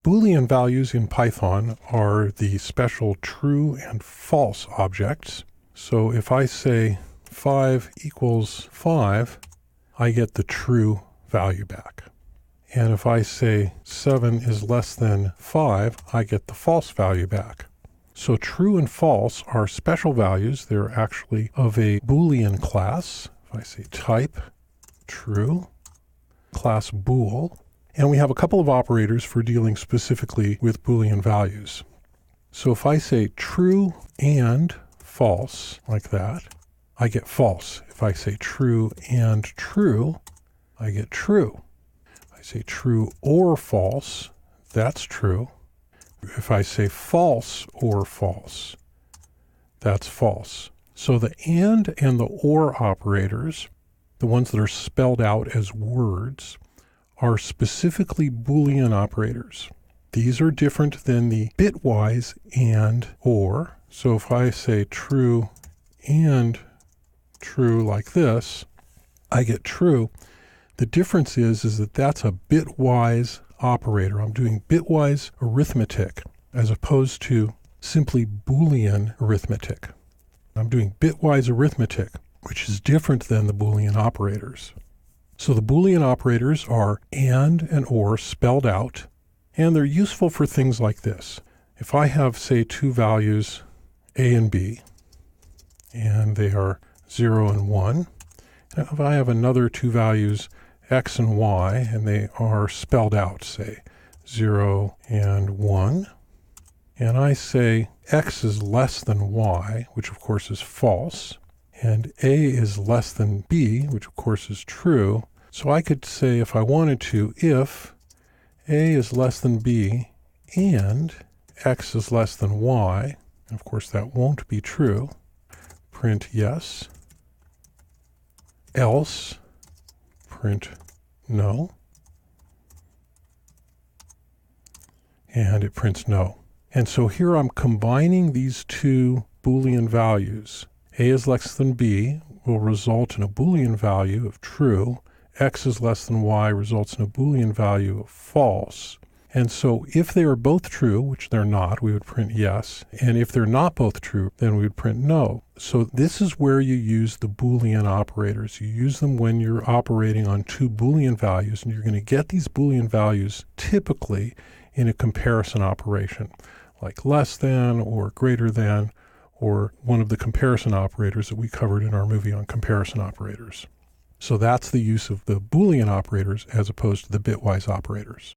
Boolean values in Python are the special true and false objects. So if I say 5 equals 5, I get the true value back. And if I say 7 is less than 5, I get the false value back. So true and false are special values. They're actually of a Boolean class. If I say type true, class bool, and we have a couple of operators for dealing specifically with Boolean values. So if I say true and false, like that, I get false. If I say true and true, I get true. If I say true or false, that's true. If I say false or false, that's false. So the and the or operators, the ones that are spelled out as words, are specifically Boolean operators. These are different than the bitwise and or. So if I say true and true like this, I get true. The difference is that that's a bitwise operator. I'm doing bitwise arithmetic as opposed to simply Boolean arithmetic. I'm doing bitwise arithmetic, which is different than the Boolean operators. So the Boolean operators are and or spelled out, and they're useful for things like this. If I have, say, two values, a and b, and they are 0 and 1, and if I have another two values, x and y, and they are spelled out, say, 0 and 1, and I say x is less than y, which of course is false, and a is less than b, which of course is true. So I could say, if I wanted to, if a is less than b and x is less than y, and of course that won't be true, print yes, else print no, and it prints no. And so here I'm combining these two Boolean values. A is less than b will result in a Boolean value of true. X is less than y results in a Boolean value of false. And so if they are both true, which they're not, we would print yes. And if they're not both true, then we would print no. So this is where you use the Boolean operators. You use them when you're operating on two Boolean values, and you're going to get these Boolean values typically in a comparison operation, like less than or greater than, or one of the comparison operators that we covered in our movie on comparison operators. So that's the use of the Boolean operators as opposed to the bitwise operators.